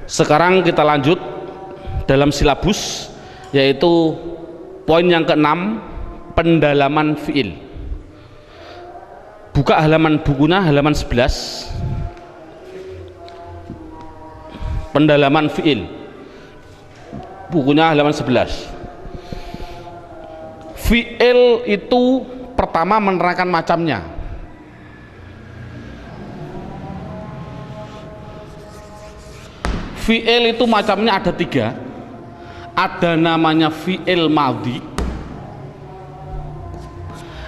Sekarang kita lanjut dalam silabus, yaitu poin yang keenam, pendalaman fiil. Buka halaman bukunya, halaman 11. Pendalaman fiil, bukunya halaman 11. Fiil itu pertama menerangkan macamnya. Fi'il itu macamnya ada 3. Ada namanya fi'il madhi,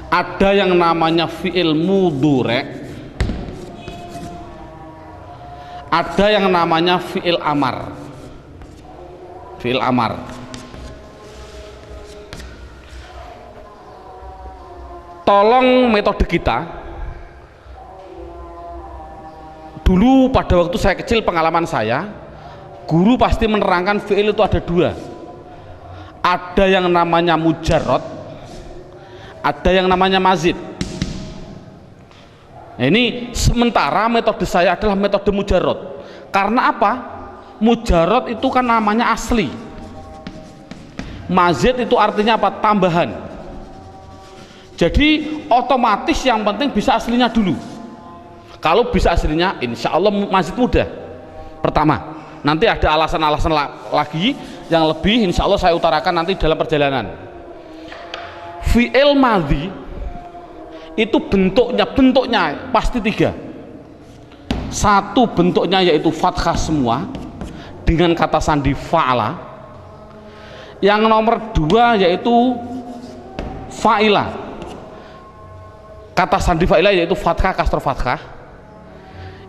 ada yang namanya fi'il mudhari', ada yang namanya fi'il amar. Fi'il amar. Tolong metode kita dulu, pada waktu saya kecil, pengalaman saya, guru pasti menerangkan fi'il itu ada 2. Ada yang namanya mujarrad, ada yang namanya mazid. Nah, ini sementara metode saya adalah metode mujarrad. Karena apa? Mujarrad itu kan namanya asli, mazid itu artinya apa? Tambahan. Jadi otomatis yang penting bisa aslinya dulu. Kalau bisa aslinya, insya Allah mazid mudah. Pertama, nanti ada alasan-alasan lagi yang lebih, insya Allah saya utarakan nanti dalam perjalanan. Fi'il madhi itu bentuknya pasti 3. Satu, bentuknya yaitu fathah semua dengan kata sandi fa'ala. Yang nomor 2 yaitu fa'ila, kata sandi fa'ila yaitu fathah kasroh fathah.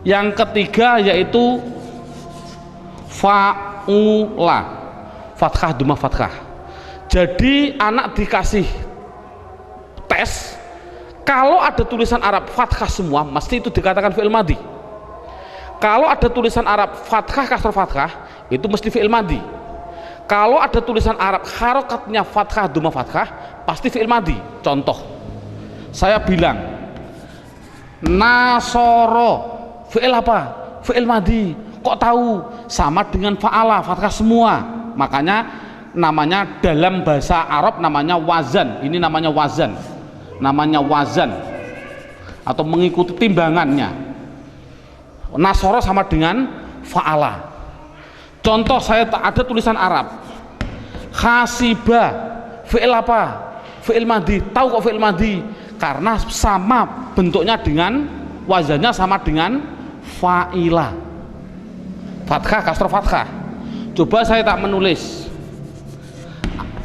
Yang ketiga yaitu fa'ula, fathah duma fathah. Jadi anak dikasih tes, kalau ada tulisan Arab fathah semua, mesti itu dikatakan fi'il madhi. Kalau ada tulisan Arab fathah kasroh fathah, itu mesti fi'il madhi. Kalau ada tulisan Arab harokatnya fathah duma fathah, pasti fi'il madhi. Contoh, saya bilang nasoro, fi'il apa? Fi'il madhi. Kok tahu? Sama dengan fa'ala, fathah semua. Makanya namanya dalam bahasa Arab namanya wazan. Ini namanya wazan, namanya wazan, atau mengikuti timbangannya. Nasoro sama dengan fa'ala. Contoh, saya ada tulisan Arab khasiba, fi'il apa? Fi'il madhi. Tahu kok fi'il madhi? Karena sama bentuknya dengan wazannya, sama dengan fa'ila, fathah kasroh fathah. Coba saya tak menulis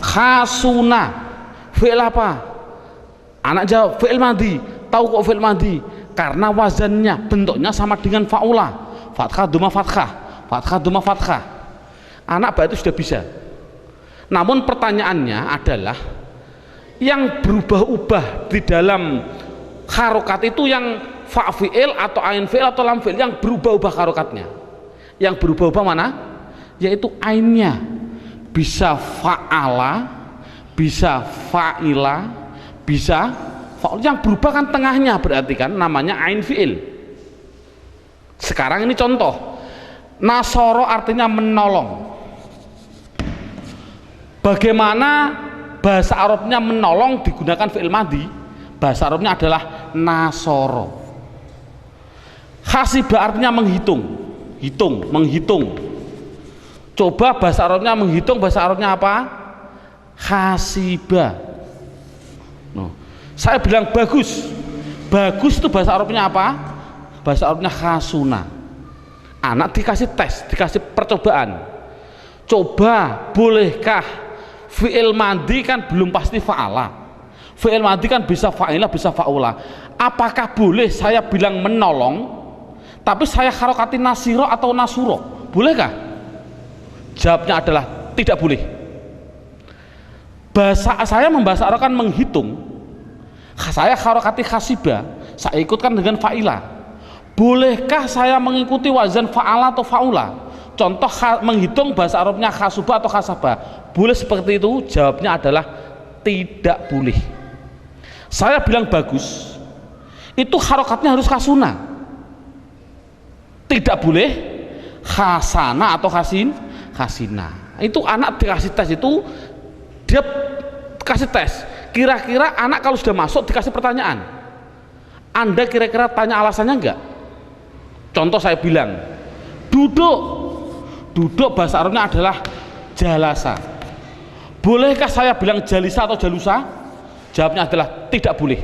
khasuna, fi'il apa? Anak jawab fi'il madhi. Tahu kok fi'il madhi? Karena wazannya, bentuknya sama dengan fa'ula, fathah duma fathah, fathah duma fathah. Anak itu sudah bisa. Namun pertanyaannya adalah yang berubah-ubah di dalam harokat itu yang fa fi'il atau ain fi'il atau lam fi'il, yang berubah-ubah harokatnya. Yang berubah-ubah mana? Yaitu ainnya. Bisa fa'ala, bisa fa'ila, bisa fa'ul. Yang berubah kan tengahnya, berarti kan namanya ain fi'il. Sekarang ini contoh, nasoro artinya menolong. Bagaimana bahasa Arabnya menolong digunakan fi'il madhi? Bahasa Arabnya adalah nasoro. Hasibah artinya menghitung, menghitung. Coba bahasa Arabnya menghitung, bahasa Arabnya apa? Hasibah. Saya bilang bagus. Bagus itu bahasa Arabnya apa? Bahasa Arabnya khasuna. Anak dikasih tes, dikasih percobaan. Coba, bolehkah fi'il madhi kan belum pasti fa'ala. Fi'il madhi kan bisa fa'ila, bisa fa'ula. Apakah boleh saya bilang menolong, tapi saya harokati nasiro atau nasuro? Bolehkah? Jawabnya adalah tidak boleh. Bahasa saya membahasa Arab kan menghitung. Saya harokati khasibah, saya ikutkan dengan fa'ila. Bolehkah saya mengikuti wazan fa'ala atau fa'ula? Contoh menghitung bahasa Arabnya khasubah atau khasabah. Boleh seperti itu? Jawabnya adalah tidak boleh. Saya bilang bagus, itu harokatnya harus kasuna. Tidak boleh khasana atau khasina. Itu anak dikasih tes, itu dia kasih tes, kira-kira anak kalau sudah masuk dikasih pertanyaan, Anda kira-kira tanya alasannya enggak? Contoh saya bilang duduk bahasa Arabnya adalah jalasa. Bolehkah saya bilang jalisa atau jalusa? Jawabnya adalah tidak boleh.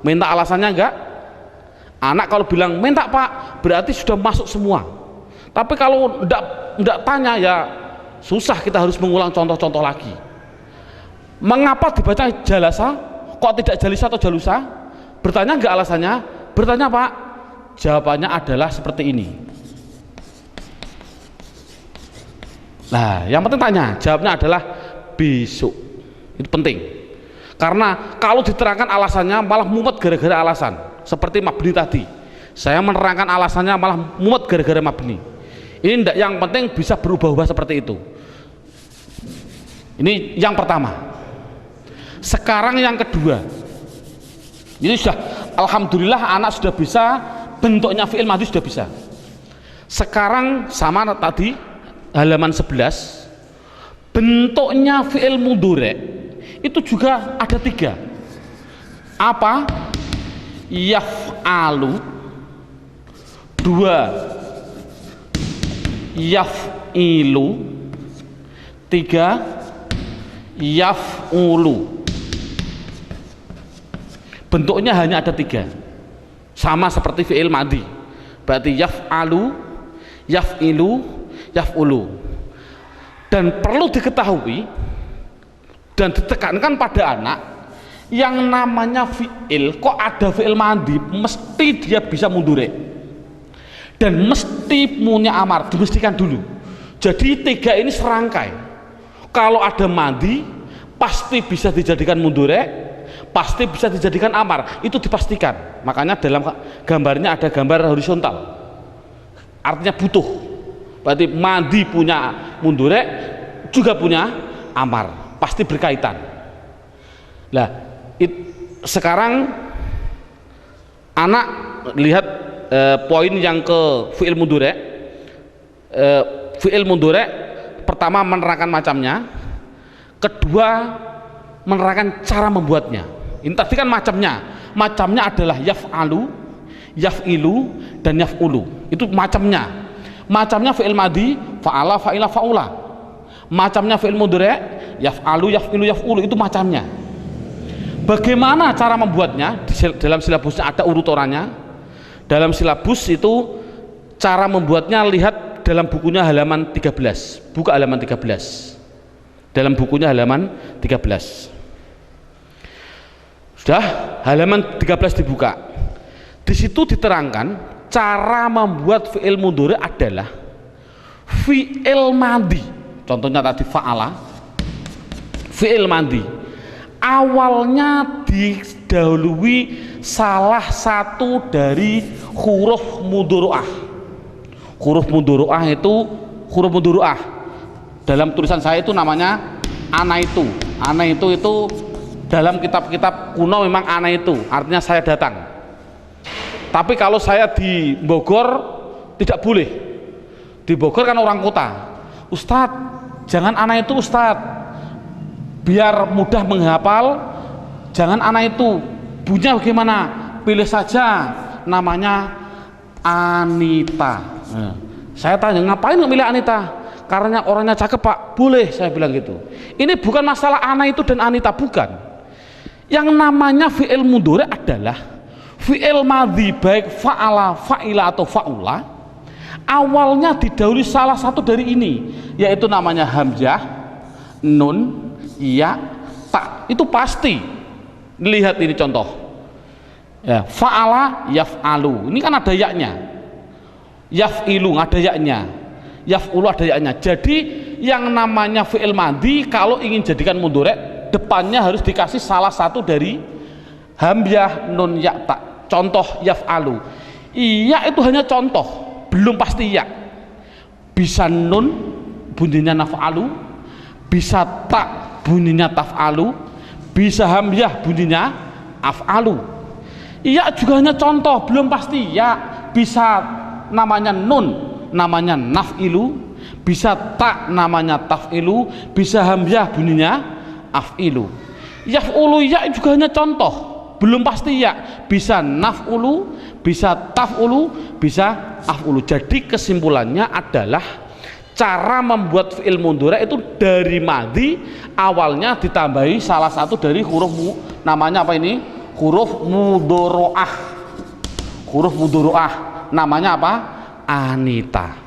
Minta alasannya enggak? Anak kalau bilang minta Pak, berarti sudah masuk semua. Tapi kalau enggak tanya, ya susah, kita harus mengulang contoh-contoh lagi. Mengapa dibaca jalasa? Kok tidak jalisa atau jalusa? Bertanya enggak alasannya? Bertanya Pak? Jawabannya adalah seperti ini. Nah, yang penting tanya, jawabnya adalah besok. Itu penting. Karena kalau diterangkan alasannya malah mumet gara-gara alasan. Seperti mabni tadi. Saya menerangkan alasannya malah mumet gara-gara mabni. Ini enggak, yang penting bisa berubah-ubah seperti itu. Ini yang pertama. Sekarang yang kedua. Ini sudah, alhamdulillah anak sudah bisa bentuknya fi'il madhi, sudah bisa. Sekarang sama tadi halaman 11, bentuknya fi'il mudhari itu juga ada 3. Apa? Yaf'alu, 2 yaf'ilu, 3 yaf'ulu. Bentuknya hanya ada 3, sama seperti fi'il madhi. Berarti yaf'alu, yaf'ilu, yaf'ulu. Dan perlu diketahui dan ditekankan pada anak, yang namanya fi'il, kok ada fi'il madhi, mesti dia bisa mudhari dan mesti punya amar, dimestikan dulu. Jadi 3 ini serangkai. Kalau ada madhi pasti bisa dijadikan mudhari, pasti bisa dijadikan amar, itu dipastikan. Makanya dalam gambarnya ada gambar horizontal, artinya butuh. Berarti madhi punya mudhari juga punya amar, pasti berkaitan. Nah, sekarang anak lihat poin yang ke fi'il mudhari. Fi'il mudhari pertama menerangkan macamnya, kedua menerangkan cara membuatnya. Ini tadi kan macamnya adalah yaf'alu, yaf'ilu, dan yaf'ulu. Itu macamnya fi'il madhi, fa'ala, fa'ila, fa'ula. Macamnya fi'il mudhari, yaf'alu, yaf'ilu, yaf'ulu. Itu macamnya. Bagaimana cara membuatnya? Dalam silabusnya ada urutannya. Dalam silabus itu cara membuatnya, lihat dalam bukunya halaman 13. Buka halaman 13. Dalam bukunya halaman 13. Sudah, halaman 13 dibuka. Di situ diterangkan cara membuat fi'il mudhari adalah fi'il madhi. Contohnya tadi fa'ala, fi'il madhi. Awalnya didahului salah satu dari huruf mudhari'ah. Huruf mudhari'ah itu huruf mudhari'ah. Dalam tulisan saya itu namanya anaitu. Anaitu itu dalam kitab-kitab kuno memang anaitu, artinya saya datang. Tapi kalau saya di Bogor tidak boleh. Di Bogor kan orang kota. Ustadz, jangan anaitu Ustadz. Biar mudah menghafal, jangan anaitu. Bunyinya bagaimana? Pilih saja namanya Anita. Saya tanya, ngapain nggak milih Anita? Karena orangnya cakep Pak. Boleh, saya bilang gitu. Ini bukan masalah Ana itu dan Anita, bukan. Yang namanya fi'il mudhari adalah fi'il madhi, baik fa'ala, fa'ila atau fa'ula, awalnya didahului salah satu dari ini, yaitu namanya hamzah, nun, ya, ta. Itu pasti. Lihat ini contoh. Ya, fa'ala, yaf'alu. Ini kan ada yaknya. Yaf'ilu ada yaknya. Yaf'ulu ada yaknya. Jadi yang namanya fi'il madhi kalau ingin jadikan mudhari, depannya harus dikasih salah satu dari hamzah, nun, ya, ta. Contoh yaf'alu. Iya itu hanya contoh, belum pasti ya. Bisa nun bunyinya naf'alu, bisa ta bunyinya taf'alu, bisa hamzah bunyinya af'alu. Iya juga hanya contoh, belum pasti ya. Bisa namanya nun namanya naf'ilu, bisa ta namanya taf'ilu, bisa hamzah bunyinya af'ilu. Yaf'ulu ya juga hanya contoh, belum pasti ya, bisa naf'ulu, bisa taf'ulu, bisa af'ulu. Jadi kesimpulannya adalah cara membuat fi'il mudhari itu dari madhi awalnya ditambahi salah satu dari huruf namanya apa ini? Huruf mudhari'ah. Huruf mudhari'ah namanya apa? Anita.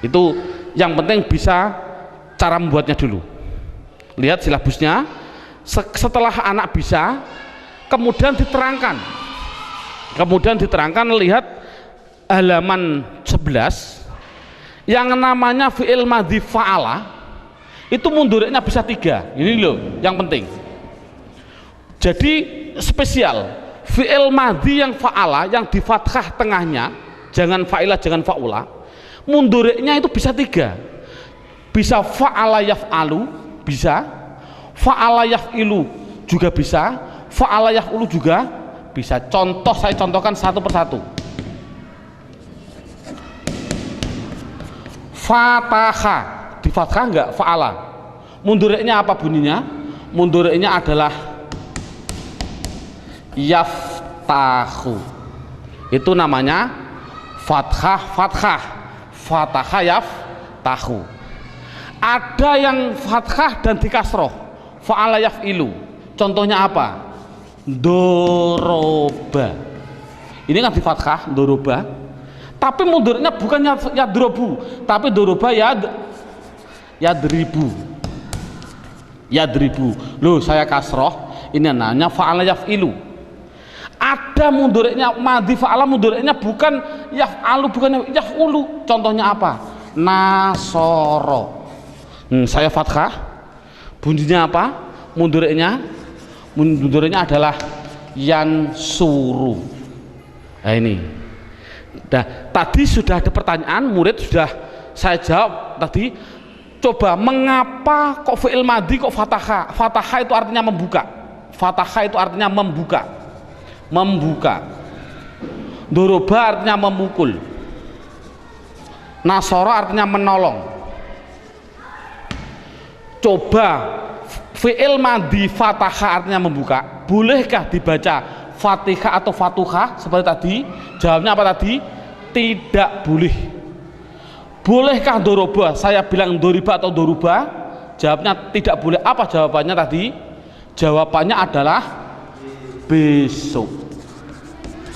Itu yang penting bisa cara membuatnya dulu. Lihat silabusnya. Setelah anak bisa, kemudian diterangkan. Lihat halaman 11. Yang namanya fi'il madhi fa'ala itu mudhari'nya bisa 3. Ini loh yang penting. Jadi spesial fi'il madhi yang fa'ala, yang di fathah tengahnya, jangan fa'ilah, jangan fa'ula, mudhari'nya itu bisa 3. Bisa fa'ala yaf'alu, bisa fa'ala yaf'ilu juga bisa, fa'ala yaf'ulu juga bisa. Contoh, saya contohkan satu persatu. Fataha di fathah enggak fa'ala, mudhari'nya apa bunyinya? Mudhari'nya adalah yaftahu. Itu namanya fathah fataha yaftahu. Ada yang fathah dan dikasroh, fa'ala yaf'ilu. Contohnya apa? Doroba. Ini kan di fathah doroba, tapi mudhari'nya bukan yadrobu, tapi doroba yadribu. Loh, saya kasroh, ini namanya fa'ala yaf'ilu. Ada mudhari'nya madhi fa'ala, mudhari'nya bukan yaf'alu, bukan yaf'ulu. Contohnya apa? Nasoro. Saya fathah, bunyinya apa? Mudhari'nya adalah yansuru. Nah ini. Nah, tadi sudah ada pertanyaan, murid sudah saya jawab tadi. Coba, mengapa kok fi'il madhi kok fataha? Fataha itu artinya membuka. Doroba artinya memukul. Nasoro artinya menolong. Coba, fi'il madhi fataha artinya membuka, bolehkah dibaca fatihah atau fatuhah seperti tadi? Jawabnya apa tadi? Tidak boleh. Bolehkah doroba? Saya bilang doriba atau doruba? Jawabnya tidak boleh. Apa jawabannya tadi? Jawabannya adalah besok.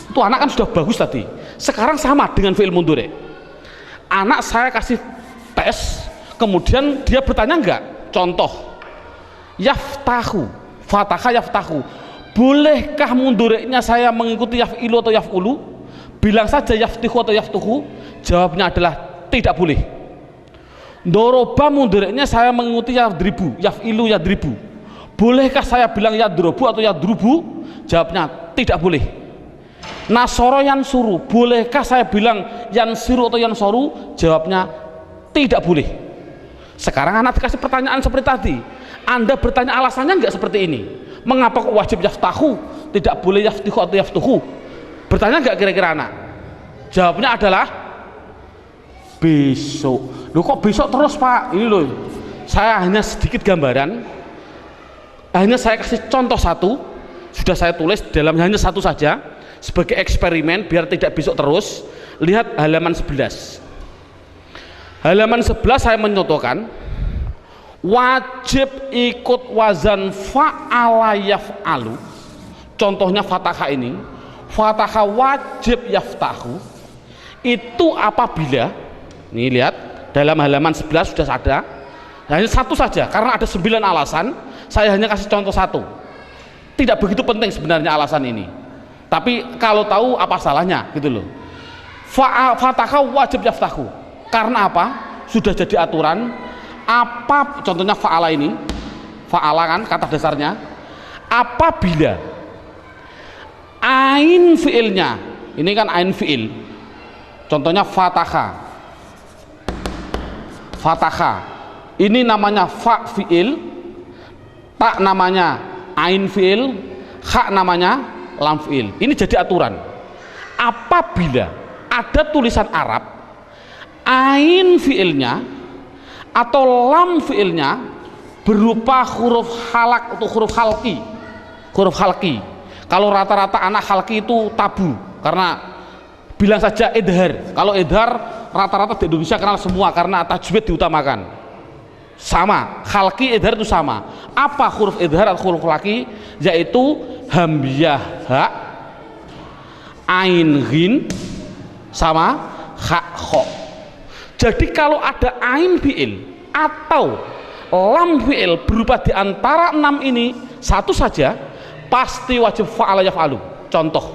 Itu anak kan sudah bagus tadi. Sekarang sama dengan fi'il mudhari. Anak saya kasih tes, kemudian dia bertanya enggak? Contoh, yaftahu, fataha yaftahu, bolehkah mudhari'nya saya mengikuti yaf'ilu atau yaf'ulu? Bilang saja yaftihu atau yaftuhu. Jawabnya adalah tidak boleh. Doroba mudhari'nya saya mengikuti yadribu, yaf'ilu yadribu. Bolehkah saya bilang yadrobu atau yadrubu? Jawabnya tidak boleh. Nasoro yansuru, bolehkah saya bilang yansiru atau yansoru? Jawabnya tidak boleh. Sekarang anak dikasih pertanyaan seperti tadi, Anda bertanya alasannya enggak seperti ini? Mengapa kok wajib yaftahu, tidak boleh yaftihu atau yaftuhu? Bertanya enggak kira-kira anak? Jawabnya adalah besok. Loh, kok besok terus Pak? Ini loh, saya hanya sedikit gambaran, hanya saya kasih contoh satu, sudah saya tulis dalam hanya satu saja sebagai eksperimen biar tidak besok terus. Lihat halaman 11. Halaman 11 saya mencontohkan wajib ikut wazan fa'ala yaf'alu. Contohnya fatahah ini, fatahah wajib yaftahu. Itu apabila, nih lihat dalam halaman 11 sudah ada, hanya satu saja karena ada 9 alasan, saya hanya kasih contoh satu. Tidak begitu penting sebenarnya alasan ini, tapi kalau tahu apa salahnya gitu loh. Fatahah wajib yaftahu. Karena apa? Sudah jadi aturan. Apa contohnya fa'ala ini? Fa'ala kan kata dasarnya. Apabila ain fi'ilnya, ini kan ain fi'il. Contohnya fataha. Ini namanya fa fi'il, ta namanya ain fi'il, kha namanya lam fi'il. Ini jadi aturan. Apabila ada tulisan Arab, ain fiilnya atau lam fiilnya berupa huruf halak atau huruf halki. Kalau rata-rata anak halki itu tabu, karena bilang saja idhar. Kalau idhar rata-rata di Indonesia kenal semua karena tajwid diutamakan. Sama, halki idhar itu sama. Apa huruf idhar atau huruf halki? Yaitu hamzah ha, ain ghin, sama ha kho. Jadi kalau ada ain fiil atau lam fiil berupa di antara 6 ini satu saja, pasti wajib fa'ala yaf'alu. Contoh,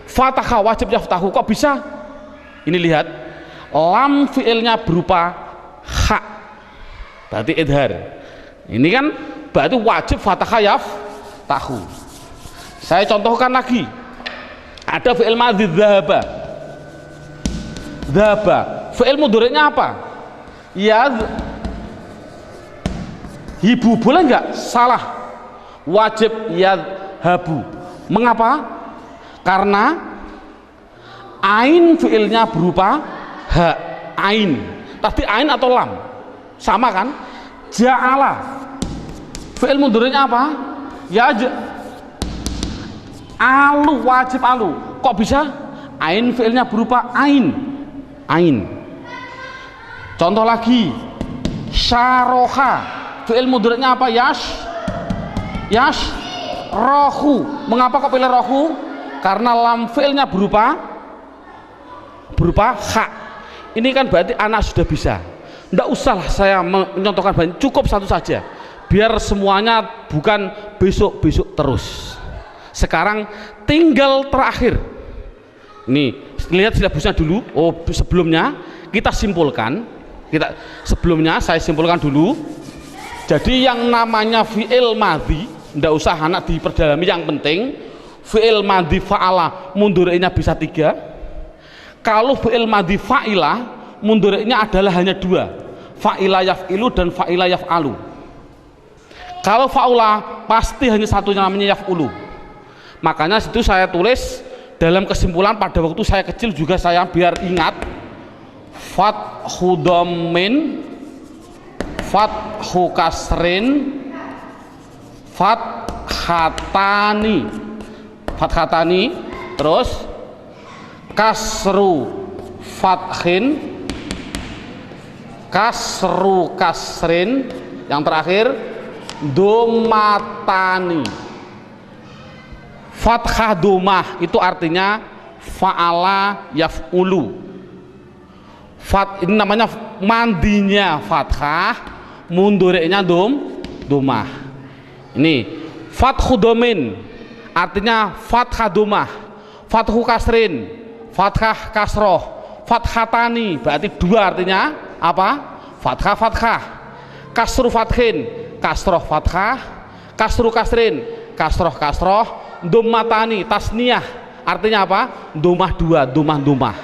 fatahah wajib yaftahu. Kok bisa? Ini lihat, lam fiilnya berupa ha, berarti idhar. Ini kan berarti wajib fatahah yaftahu. Saya contohkan lagi, ada fiil madhi dhahaba. Fiil mudhari'nya apa? Hibu, boleh nggak? Salah, wajib yadhabu. Mengapa? Karena ain fiilnya berupa ha, ain. Tadi ain atau lam sama kan? Ja'ala fiil mudhari'nya apa? Alu, wajib alu. Kok bisa? Ain fiilnya berupa ain. Contoh lagi, syaroha fi'il mudhari'nya apa? Rohu. Mengapa kok pilih rohu? Karena lam fi'ilnya berupa ha. Ini kan berarti anak sudah bisa. Tidak usahlah saya menyontohkan banyak, cukup satu saja biar semuanya bukan besok-besok terus. Sekarang tinggal terakhir. Nih, lihat silabusnya dulu. Oh, sebelumnya kita simpulkan. Sebelumnya saya simpulkan dulu. Jadi yang namanya fi'il madhi tidak usah anak diperdalami, yang penting fi'il madhi fa'ala mundhari'nya bisa 3. Kalau fi'il madhi fa'ila mundhari'nya adalah hanya 2, fa'ila yaf'ilu dan fa'ila yaf'alu. Kalau fa'ula pasti hanya satunya, namanya yaf'ulu. Makanya situ saya tulis dalam kesimpulan, pada waktu saya kecil juga saya biar ingat, fathu dhammin, fathu kasrin, fathatani, terus kasru fathin, kasru kasrin, yang terakhir domatani. Fathah domah itu artinya fa'ala yaf'ulu. Ini namanya mandinya fathah, mundhari'nya domah. Ini fathu domin artinya fathah domah, fathu kasrin, fathah kasroh, fathatani berarti 2 artinya apa? Fathah. Kasru fathin, kasroh fathah, kasru kasrin, kasroh, domatani tasniyah artinya apa? Domah 2, domah.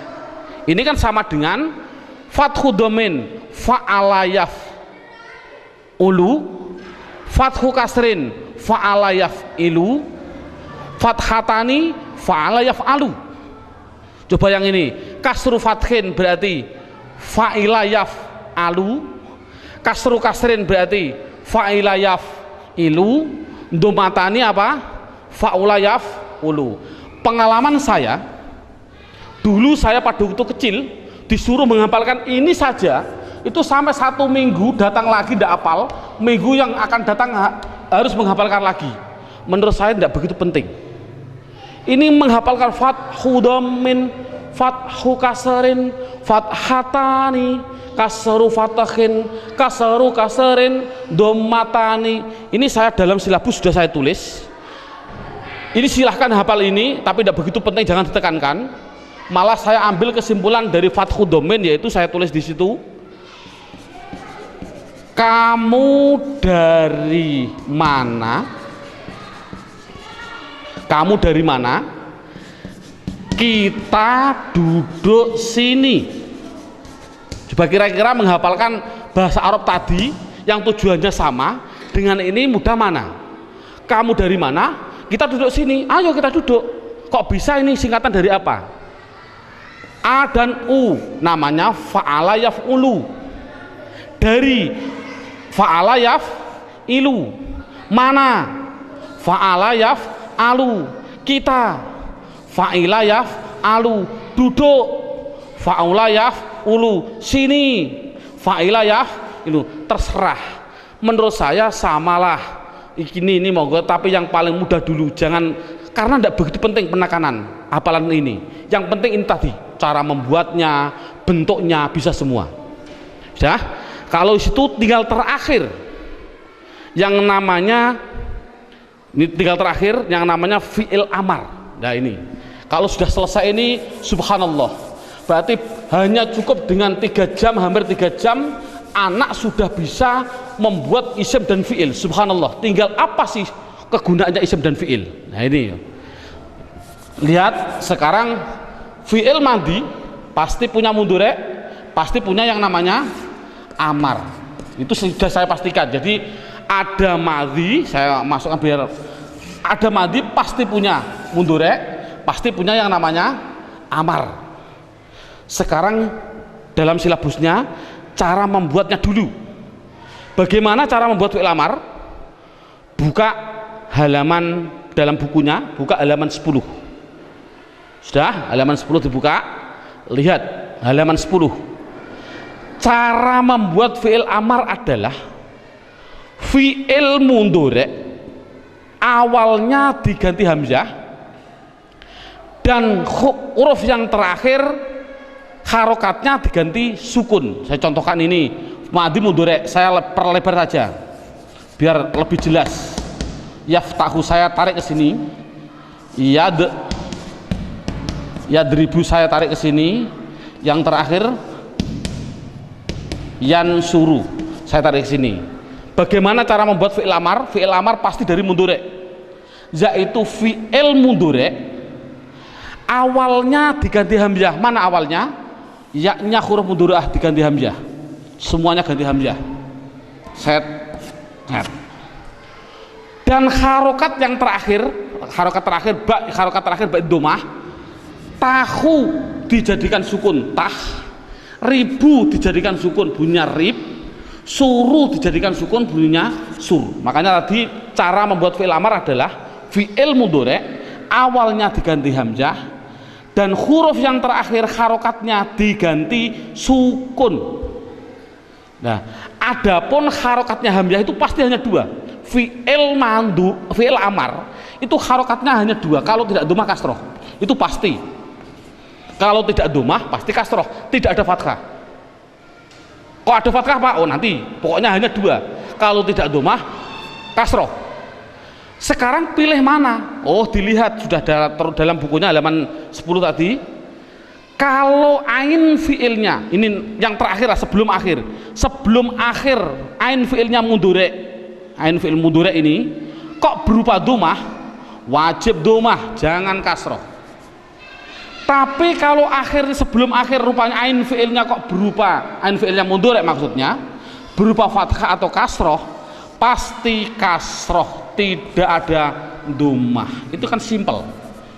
Ini kan sama dengan fathu domin fa'ala yaf'ulu, fathu kasrin fa'ala yaf'ilu, fathatani fa'ala yaf'alu. Coba yang ini, kasru fathin berarti fa'ila yaf'alu, kasru kasrin berarti fa'ila yaf'ilu, domatani apa? Fa'ula yaf'ulu. Pengalaman saya dulu, saya pada waktu kecil disuruh menghafalkan ini saja, itu sampai 1 minggu datang lagi tidak hafal, minggu yang akan datang harus menghafalkan lagi. Menurut saya tidak begitu penting. Ini menghafalkan fathu dhammin, fathu kasrin, fathatani, kasru fathin, kasru kasrin, dommatani. Ini saya dalam silabus sudah saya tulis. Ini silahkan hafal ini, tapi tidak begitu penting, jangan ditekankan. Malah saya ambil kesimpulan dari fathu dhammin, yaitu saya tulis di situ, kamu dari mana? Kamu dari mana? Kita duduk sini. Coba kira-kira menghafalkan bahasa Arab tadi yang tujuannya sama dengan ini mudah mana? Kamu dari mana? Kita duduk sini. Ayo kita duduk. Kok bisa ini singkatan dari apa? A dan U namanya fa'ala yaf'ulu. Dari fa'ala yaf'ilu. Mana? Fa'ala yaf'alu. Kita fa'ila yaf'alu. Duduk fa'ula yaf'ulu. Sini fa'ila yaf'ilu. Terserah, menurut saya samalah ini monggo, tapi yang paling mudah dulu, jangan, karena tidak begitu penting penekanan hafalan ini. Yang penting ini tadi, cara membuatnya, bentuknya, bisa semua. Ya, kalau situ tinggal terakhir yang namanya fi'il amar. Nah ini, kalau sudah selesai ini, subhanallah, berarti hanya cukup dengan 3 jam, hampir 3 jam, anak sudah bisa membuat isim dan fi'il. Subhanallah, tinggal apa sih kegunaannya isim dan fi'il. Nah ini, lihat sekarang fi'il madhi pasti punya mudhari', pasti punya yang namanya amar. Itu sudah saya pastikan. Jadi ada madhi, saya masukkan biar ada madhi, pasti punya mudhari', pasti punya yang namanya amar. Sekarang dalam silabusnya cara membuatnya dulu. Bagaimana cara membuat fi'il amar? Buka halaman dalam bukunya, buka halaman 10. Sudah, halaman 10 dibuka. Lihat halaman 10. Cara membuat fi'il amar adalah fi'il mudhari' awalnya diganti hamzah dan huruf yang terakhir harokatnya diganti sukun. Saya contohkan ini madhi mudhari', saya perlebar saja biar lebih jelas. Yaftahu saya tarik ke sini, yadribu saya tarik ke sini, yang terakhir yansuru saya tarik ke sini. Bagaimana cara membuat fi'il amar? Fi'il amar pasti dari mudhari', yaitu fi'il mudhari' awalnya diganti hamzah. Mana awalnya? Ya-nya huruf mudhari'ah diganti hamzah, semuanya ganti hamzah, set. Dan harokat yang terakhir, harokat terakhir ba dhammah, tahu dijadikan sukun tah, ribu dijadikan sukun bunyinya rib, suru dijadikan sukun bunyinya sur. Makanya tadi cara membuat fi'il amar adalah fi'il mudhari' awalnya diganti hamzah dan huruf yang terakhir harokatnya diganti sukun. Nah, adapun harokatnya hamzah itu pasti hanya 2. Fi'il amar itu harokatnya hanya 2. Kalau tidak dhammah kasroh, itu pasti. Kalau tidak dhammah pasti kasroh, tidak ada fathah. Kok ada fathah Pak? Oh nanti, pokoknya hanya 2. Kalau tidak dhammah kasroh. Sekarang pilih mana? Oh dilihat sudah dalam bukunya halaman 10 tadi. Kalau ain fiilnya, ini yang terakhir lah, sebelum akhir ain fiilnya mudhari', ain fiil mudhari' ini kok berupa dhammah, wajib dhammah, jangan kasroh. Tapi kalau akhir sebelum akhir rupanya ain fiilnya kok berupa, ain fiilnya mudhari' maksudnya berupa fathah atau kasroh, pasti kasroh, tidak ada dhammah. Itu kan simpel.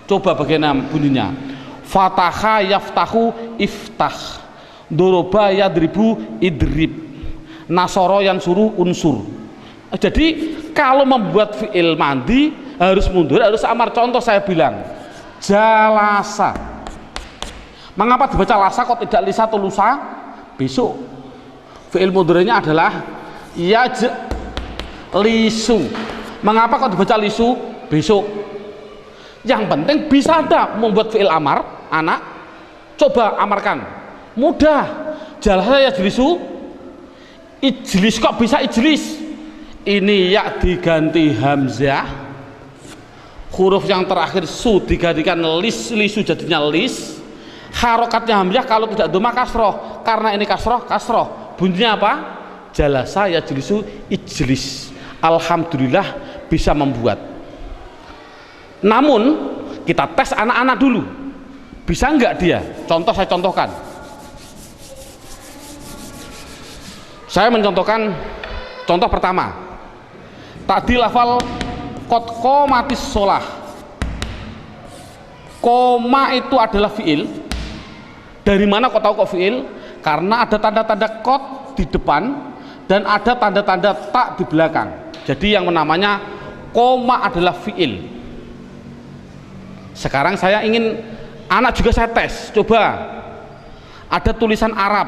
Coba bagaimana bunyinya? Fataha yaftahu iftah, doroba yadribu idrib, nasoro yansuru unsur. Jadi kalau membuat fi'il madhi harus mundur, harus amar. Contoh saya bilang jalasa, mengapa dibaca lasa kok tidak lisa atau lusa? Besok fi'il mudhari'nya adalah lisu. Mengapa kok dibaca lisu? Besok. Yang penting bisa ada membuat fi'il amar. Anak coba amarkan, mudah. Jalasa ya jelisu, ijlis kok bisa ijlis? Ini ya diganti hamzah, huruf yang terakhir su digantikan lis, lisu jadinya lis. Harokatnya hamzah, kalau tidak dhammah kasroh, karena ini kasroh, bunyinya apa? Jalasa ya jelisu ijlis. Alhamdulillah bisa membuat. Namun kita tes anak-anak dulu, bisa enggak dia? Saya contohkan. Saya mencontohkan contoh pertama. Tadi lafal qad qomatis shalah. Koma itu adalah fiil Dari mana kok tahu kok fiil? Karena ada tanda-tanda qad di depan dan ada tanda-tanda tak di belakang. Jadi yang namanya koma adalah fiil. Sekarang saya ingin anak juga saya tes, coba ada tulisan Arab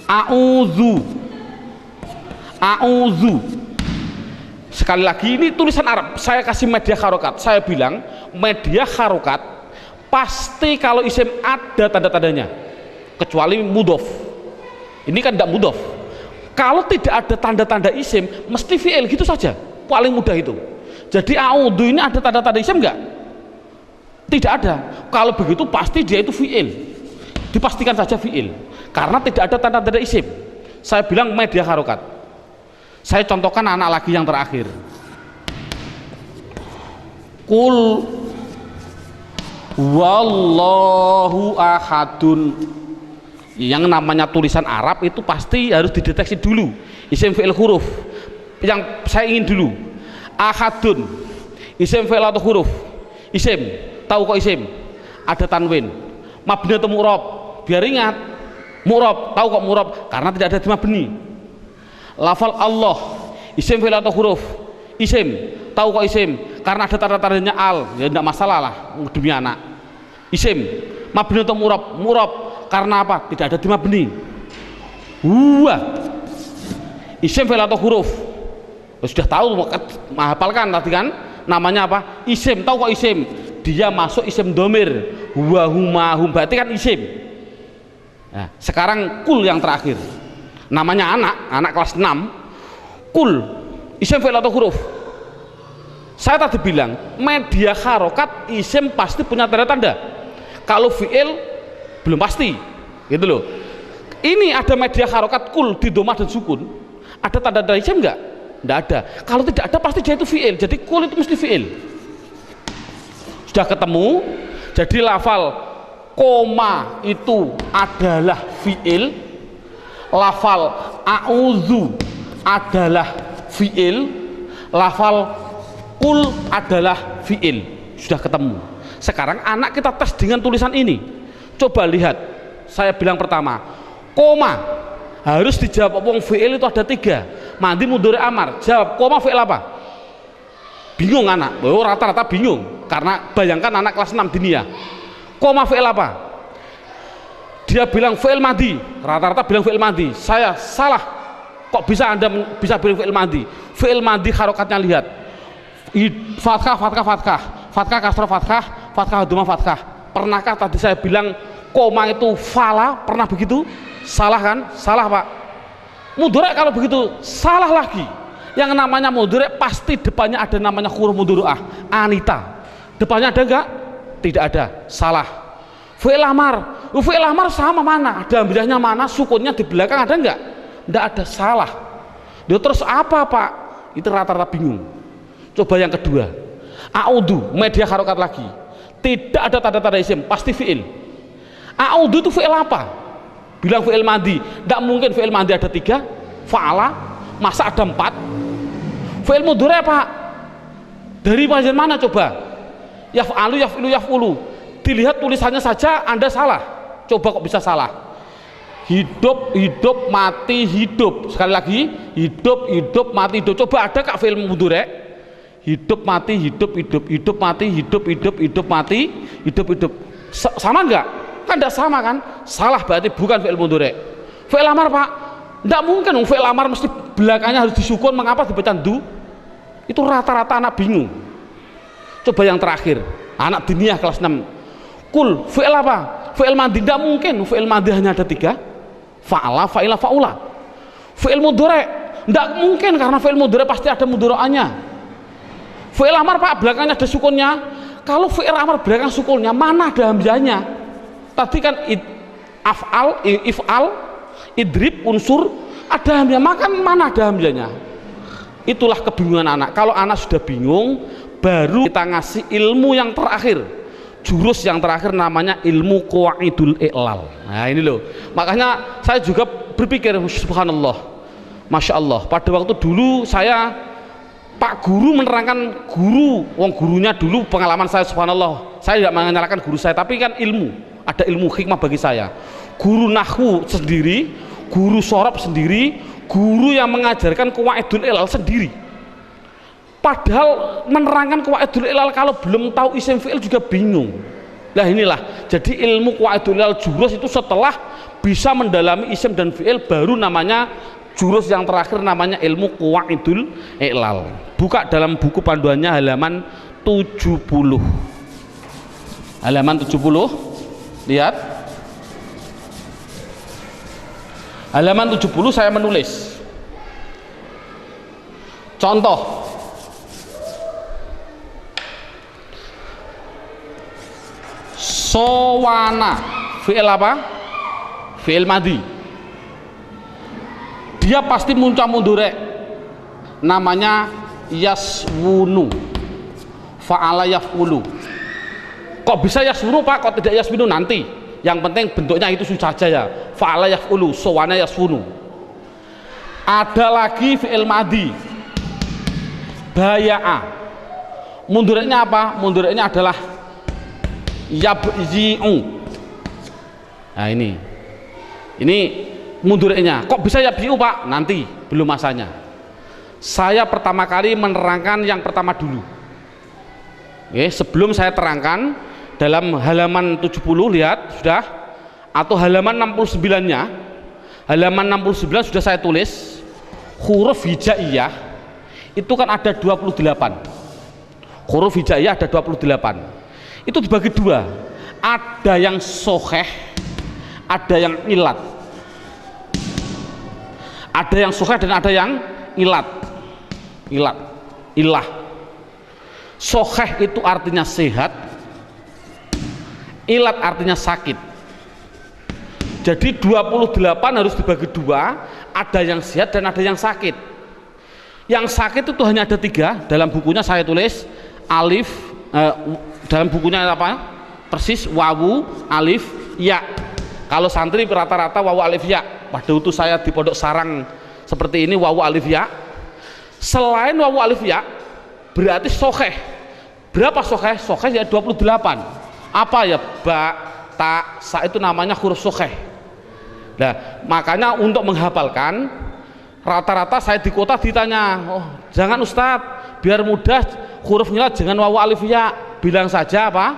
a'udzu, a'udzu. Sekali lagi ini tulisan Arab, saya kasih media harokat. Saya bilang media harokat pasti kalau isim ada tanda-tandanya, kecuali mudhof. Ini kan tidak mudhof. Kalau tidak ada tanda-tanda isim mesti fi'il, gitu saja, paling mudah itu. Jadi a'udzu ini ada tanda-tanda isim enggak? Tidak ada. Kalau begitu pasti dia itu fi'il, dipastikan saja fi'il karena tidak ada tanda-tanda isim. Saya bilang media harokat. Saya contohkan anak lagi yang terakhir. Qul wallahu ahadun. Yang namanya tulisan Arab itu pasti harus dideteksi dulu isim fi'il huruf. Yang saya ingin dulu ahadun, isim fi'il atau huruf? Isim. Tahu kok isim? Ada tanwin. Mabni atau mu'rab? Biar ingat. Mu'rab. Tahu kok mu'rab? Karena tidak ada di mabni. Lafal Allah, isim fi'il atau huruf? Isim. Tahu kok isim? Karena ada tanda-tandanya al, ya tidak masalah lah demi anak. Isim. Mabni atau murab? Murab. Karena apa? Tidak ada di mabni. Huwa, isim fi'il atau huruf? Sudah tahu, menghafalkan tadi kan? Namanya apa? Isim. Tahu kok isim? Dia masuk isim domir. Huwa, huma, hum, berarti kan isim. Nah, sekarang kul yang terakhir. Namanya anak kelas 6. Kul, isim fi'il atau huruf? Saya tadi bilang media harokat isim pasti punya tanda-tanda. Kalau fi'il belum pasti, gitu loh. Ini ada media harokat kul di domah dan sukun. Ada tanda-tanda isim enggak? Enggak ada. Kalau tidak ada pasti dia itu fi'il. Jadi kul itu mesti fi'il. Sudah ketemu. Jadi lafal koma itu adalah fi'il. Lafal a'udzu adalah fi'il, lafal kul adalah fi'il. Sudah ketemu. Sekarang anak kita tes dengan tulisan ini. Coba lihat. Saya bilang pertama, koma harus dijawab. Wong fi'il itu ada 3, mandi, mudhari, amar. Jawab koma fi'il apa? Bingung anak. Oh, rata-rata bingung karena bayangkan anak kelas 6 dinia. Koma fi'il apa? Dia bilang fi'il madhi, rata-rata bilang fi'il madhi. Saya salah. Kok bisa Anda bisa bilang fi'il madhi? Fi'il madhi harokatnya lihat. Fathah, fathah, fathah, fathah, kasrah, fathah, fathah, dhamma, fathah. Pernahkah tadi saya bilang koma itu fala? Pernah begitu? Salah kan? Salah Pak. Mudhari kalau begitu salah lagi. Yang namanya mudhari pasti depannya ada namanya huruf mudhari'ah. Anita. Depannya ada enggak? Tidak ada. Salah. Fi'il amar. Fi'il amar sama mana? Ada hamzahnya mana? Sukunnya di belakang ada enggak? Enggak ada, salah. Dia terus apa Pak? Itu rata-rata bingung. Coba yang kedua. A'udzu, media harokat lagi. Tidak ada tanda-tanda isim, pasti fi'il. A'udzu itu fi'il apa? Bilang fi'il madhi. Enggak mungkin fi'il madhi ada 3. Fa'ala, masa ada 4? Fi'il mudhari Pak? Dari bagian mana coba? Yaf'alu, yaf'ilu, yaf'ulu. Dilihat tulisannya saja Anda salah. Coba kok bisa salah? Hidup, hidup, mati, hidup. Sekali lagi, hidup, hidup, mati, hidup. Coba ada kak film mudhari? Hidup, mati, hidup, hidup, hidup, mati, hidup, hidup, hidup, mati, hidup, hidup. Sama enggak? Kan enggak sama kan? Salah berarti bukan fi'il mudhari. Fi'il amar Pak? Enggak mungkin fi'il amar mesti belakangnya harus disukun. Mengapa dibaca du? Itu rata-rata anak bingung. Coba yang terakhir, anak diniyah kelas 6. Kul, fi'il apa? Fi'il madhi. Tidak mungkin fi'il madhi hanya ada 3. Fa'ala, fa'ila, fa'ula. Fi'il mudhari tidak mungkin karena fi'il mudhari pasti ada mudhari'ahnya. Fi'il amar Pak belakangnya ada sukunnya. Kalau fi'il amar belakang sukunnya mana ada hamzahnya? Tadi kan af'al, if'al, idrib, unsur ada hamzah. Makan mana ada hamzahnya? Itulah kebingungan anak. Kalau anak sudah bingung, baru kita ngasih ilmu yang terakhir. Jurus yang terakhir namanya ilmu qawaidul i'lal. Nah ini loh, makanya saya juga berpikir subhanallah, masya Allah, pada waktu dulu saya Pak Guru menerangkan guru, wong gurunya dulu pengalaman saya subhanallah, saya tidak menyalahkan guru saya, tapi kan ilmu ada ilmu hikmah bagi saya. Guru nahwu sendiri, guru shorob sendiri, guru yang mengajarkan qawaidul ilal sendiri. Padahal menerangkan qawaidul ilal kalau belum tahu isim fi'il juga bingung. Nah inilah, jadi ilmu qawaidul ilal jurus itu setelah bisa mendalami isim dan fi'il baru namanya jurus yang terakhir namanya ilmu qawaidul ilal. Buka dalam buku panduannya halaman 70. Halaman 70, lihat. Halaman 70 saya menulis. Contoh. Sowana, fi'il apa? Fi'il madhi. Dia pasti muncul mudhari. Namanya yaswunu. Fa'ala yaf'ulu. Kok bisa yaswunu Pak? Kok tidak yaswunu nanti? Yang penting bentuknya itu saja ya. Fa'ala yaf'ulu, sowana yaswunu. Ada lagi fi'il madhi. Baya'a. Mudhari'nya apa? Mudhari'nya adalah yabzi'u. Nah ini mudhari'nya. Kok bisa yabzi'u Pak? Nanti, belum masanya. Saya pertama kali menerangkan yang pertama dulu. Oke, sebelum saya terangkan dalam halaman 70, lihat sudah, atau halaman 69-nya. Halaman 69 sudah saya tulis huruf hijaiyah itu kan ada 28. Huruf hijaiyah ada 28. Itu dibagi dua, ada yang soheh, ada yang ilat. Ada yang soheh dan ada yang ilat. Ilah. Soheh itu artinya sehat, ilat artinya sakit. Jadi 28 harus dibagi dua, ada yang sehat dan ada yang sakit. Yang sakit itu hanya ada 3, dalam bukunya saya tulis alif, dalam bukunya apa? Persis wawu, alif, ya. Kalau santri rata-rata wawu, alif, ya. Pada waktu saya di Pondok Sarang seperti ini wawu, alif, ya. Selain wawu, alif, ya, berarti soheh. Berapa soheh? Soheh ya 28. Apa ya? Ba, ta, sa itu namanya huruf soheh. Nah, makanya untuk menghafalkan rata-rata saya di kota ditanya, oh jangan Ustadz, biar mudah hurufnya jangan wawu, alif, ya. Bilang saja apa?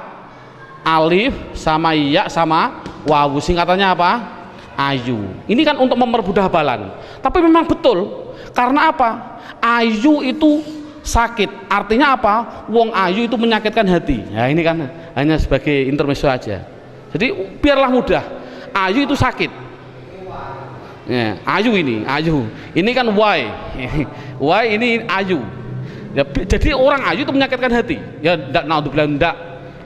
Alif sama ya sama wawu, singkatannya apa? Ayu. Ini kan untuk mempermudah hafalan. Tapi memang betul. Karena apa? Ayu itu sakit. Artinya apa? Wong ayu itu menyakitkan hati. Ya ini kan hanya sebagai intermezzo aja. Jadi biarlah mudah. Ayu itu sakit. Ya, ayu ini, ayu. Ini kan why. Why ini ayu. Ya, jadi orang ayu itu menyakitkan hati. Ya enggak, naudzubillah, enggak.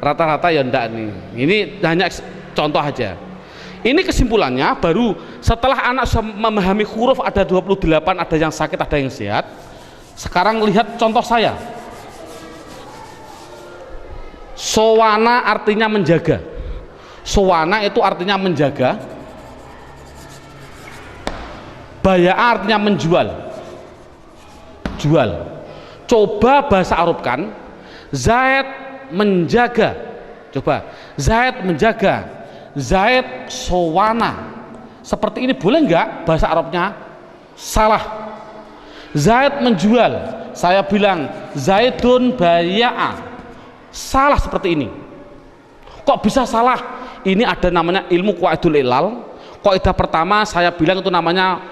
Rata-rata ya enggak nih. Ini hanya contoh aja. Ini kesimpulannya baru setelah anak memahami huruf ada 28, ada yang sakit, ada yang sehat. Sekarang lihat contoh saya. Sowana artinya menjaga. Sowana itu artinya menjaga. Baya'a artinya menjual. Jual. Coba bahasa Arabkan. Zaid menjaga. Coba. Zaid menjaga. Zaid sowana. Seperti ini boleh enggak bahasa Arabnya? Salah. Zaid menjual. Saya bilang Zaidun baya'a. Salah seperti ini. Kok bisa salah? Ini ada namanya ilmu qawaidul ilal. Kaidah pertama saya bilang itu namanya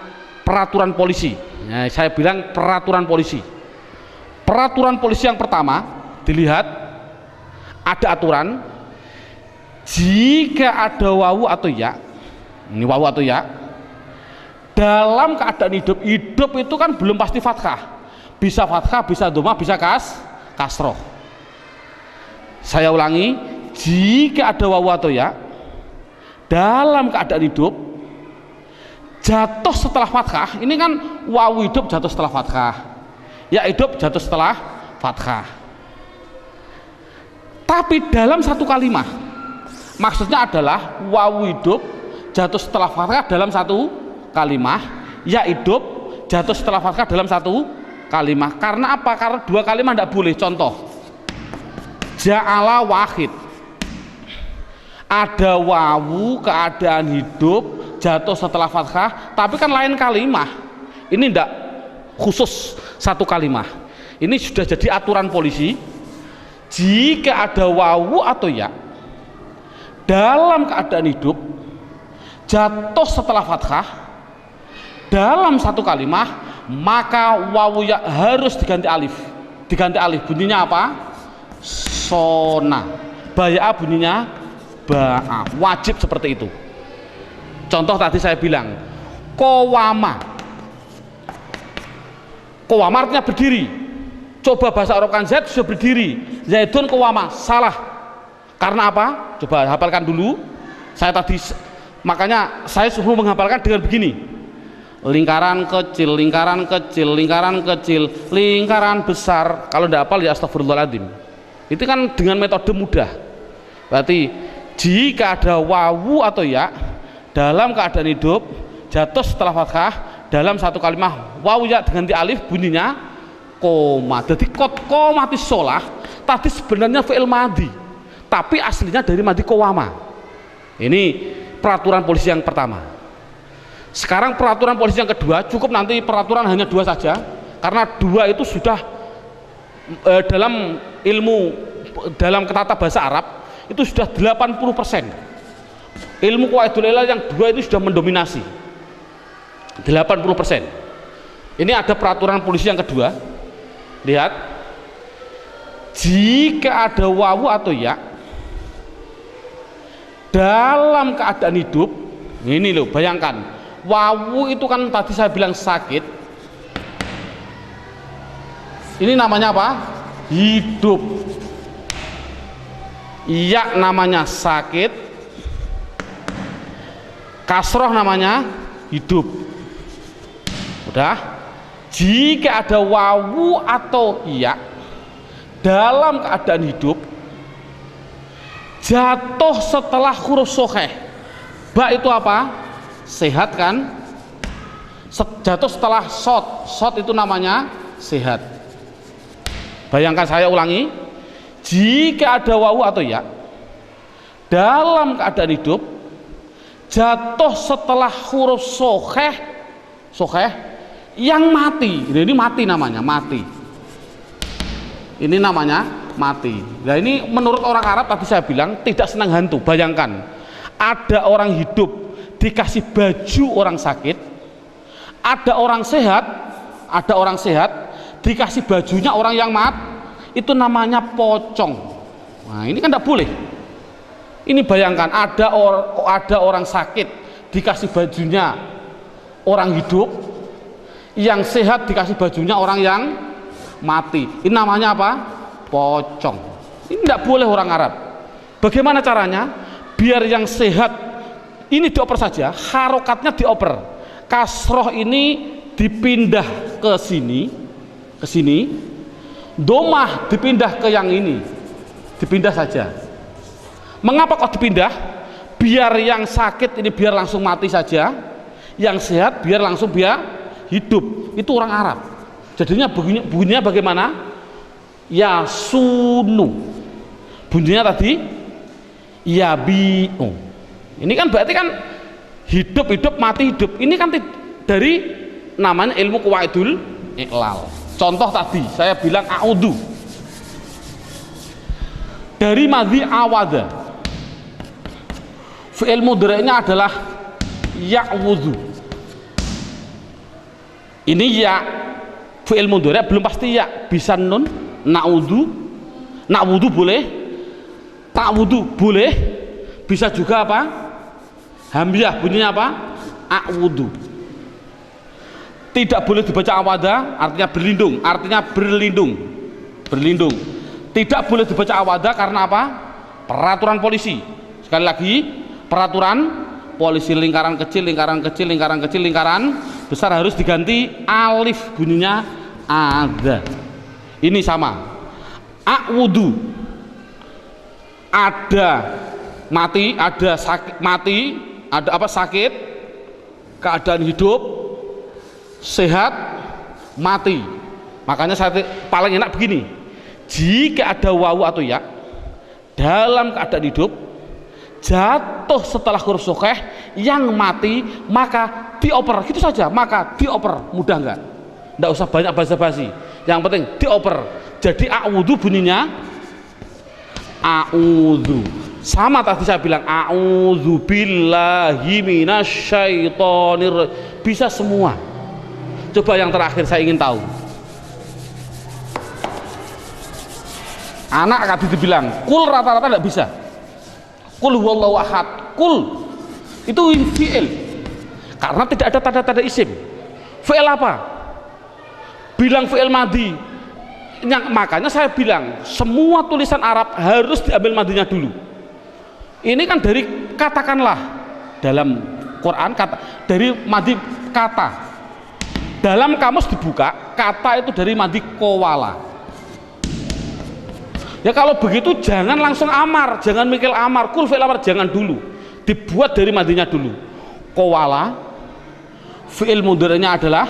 peraturan polisi. Ya, saya bilang peraturan polisi. Peraturan polisi yang pertama, dilihat ada aturan jika ada wawu atau ya, ini wawu atau ya, dalam keadaan hidup itu kan belum pasti fathah, bisa fathah, bisa dhamma, bisa kasroh. Saya ulangi, jika ada wawu atau ya dalam keadaan hidup jatuh setelah fathah, ini kan wawu hidup jatuh setelah fathah, ya hidup jatuh setelah fathah. Tapi dalam satu kalimat, maksudnya adalah wawu hidup jatuh setelah fathah dalam satu kalimat, ya hidup jatuh setelah fathah dalam satu kalimat. Karena apa? Karena dua kalimat tidak boleh. Contoh, ja'ala wahid. Ada wawu keadaan hidup jatuh setelah fathah, tapi kan lain kalimah. Ini tidak khusus satu kalimah. Ini sudah jadi aturan polisi. Jika ada wawu atau ya dalam keadaan hidup jatuh setelah fathah dalam satu kalimah, maka wawu ya harus diganti alif. Diganti alif, bunyinya apa? Sona. Baya'a bunyinya ba'a, wajib seperti itu. Contoh tadi saya bilang kowama. Kowama artinya berdiri. Coba bahasa Arab kan Zaid sudah berdiri, Zaidun kowama, salah. Karena apa? Coba hafalkan dulu. Saya tadi, makanya saya suruh menghafalkan dengan begini: lingkaran kecil, lingkaran kecil, lingkaran kecil, lingkaran besar. Kalau tidak hafal ya astagfirullahaladzim. Itu kan dengan metode mudah. Berarti jika ada wawu atau ya dalam keadaan hidup jatuh setelah fathah dalam satu kalimah, wawu ya diganti alif, bunyinya koma. Jadi mati sholah tadi sebenarnya fi'il madi, tapi aslinya dari madi kowama. Ini peraturan polisi yang pertama. Sekarang peraturan polisi yang kedua, cukup nanti peraturan hanya 2 saja, karena 2 itu sudah dalam ilmu, dalam tata bahasa Arab itu sudah 80%. Ilmu qawaidul ilal yang 2 itu sudah mendominasi 80%. Ini ada peraturan polisi yang kedua. Lihat, jika ada wawu atau ya dalam keadaan hidup, ini loh, bayangkan wawu itu kan tadi saya bilang sakit, ini namanya apa? Hidup. Iya namanya sakit, kasroh namanya hidup. Udah. Jika ada wawu atau iya dalam keadaan hidup jatuh setelah huruf sokheh, ba itu apa? Sehat kan? Jatuh setelah sot itu namanya sehat. Bayangkan, saya ulangi, jika ada wawu atau ya dalam keadaan hidup jatuh setelah huruf sokheh yang mati, ini mati namanya, mati. Ini namanya mati. Nah ini menurut orang Arab tadi saya bilang tidak senang hantu. Bayangkan ada orang hidup dikasih baju orang sakit, ada orang sehat dikasih bajunya orang yang itu namanya pocong. Nah ini kan tidak boleh. Ini bayangkan ada orang sakit dikasih bajunya orang hidup, yang sehat dikasih bajunya orang yang mati. Ini namanya apa? Pocong. Ini tidak boleh orang Arab. Bagaimana caranya? Biar yang sehat ini dioper saja, harokatnya dioper, kasroh ini dipindah ke sini, domah dipindah ke yang ini, dipindah saja. Mengapa kok dipindah? Biar yang sakit ini biar langsung mati saja, yang sehat biar langsung hidup. Itu orang Arab. Jadinya bunyinya bagaimana? Yasunu. Bunyinya tadi yabi'u. Ini kan berarti kan hidup mati hidup. Ini kan dari namanya ilmu qawaidul iqlal. Contoh tadi saya bilang a'udhu, dari madhi awada, fi'il mudhari'nya adalah ya'wudhu. Ini ya, fi'il mudhari' belum pasti ya, bisa nun, na'wudhu boleh, ta'wudhu boleh, bisa juga apa? Hamzah bunyinya apa? A'wudhu. Tidak boleh dibaca awada, artinya berlindung. Tidak boleh dibaca awada karena apa? Peraturan polisi. Sekali lagi, peraturan polisi, lingkaran kecil, lingkaran besar harus diganti alif, bunyinya ada. Ini sama. A'wudhu, ada mati, ada sakit, ada apa? Sakit, keadaan hidup, sehat, mati. Makanya saya paling enak begini, jika ada wawu atau ya dalam keadaan hidup jatuh setelah huruf sukeh yang mati maka dioper, gitu saja, maka dioper. Mudah nggak? Nggak usah banyak basa-basi, yang penting dioper. Jadi a'udzu bunyinya a'udzu, sama tadi saya bilang a'udzu billahi minasyaitonir, bisa semua. Coba yang terakhir saya ingin tahu, anak tadi dibilang kul, rata-rata tidak bisa. Kul huwallahu ahad, kul itu fi'il karena tidak ada tanda-tanda isim. Fi'il apa? Bilang fi'il madhi. Makanya saya bilang semua tulisan Arab harus diambil madhinya dulu. Ini kan dari, katakanlah dalam Quran kata, dari madhi kata, dalam kamus dibuka kata itu dari madhi kowala. Ya kalau begitu jangan langsung amar, jangan mikir amar, kul fi'il amar, jangan dulu, dibuat dari madinya dulu. Kowala, fi'il mudhari'nya adalah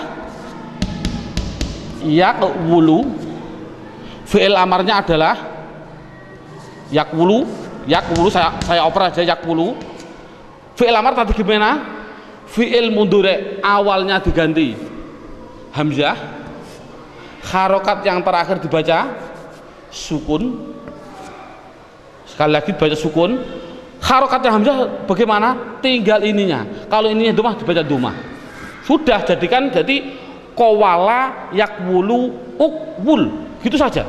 yakwulu, fi'il amarnya adalah yakwulu, saya oper aja yakwulu. Fi'il amar tadi gimana? Fi'il mudhari' awalnya diganti hamzah, harokat yang terakhir dibaca sukun, sekali lagi dibaca sukun. Harokatnya hamzah bagaimana? Tinggal ininya, kalau ininya domah dibaca domah. Sudah, jadikan jadi kowala yakwulu ukwul, gitu saja.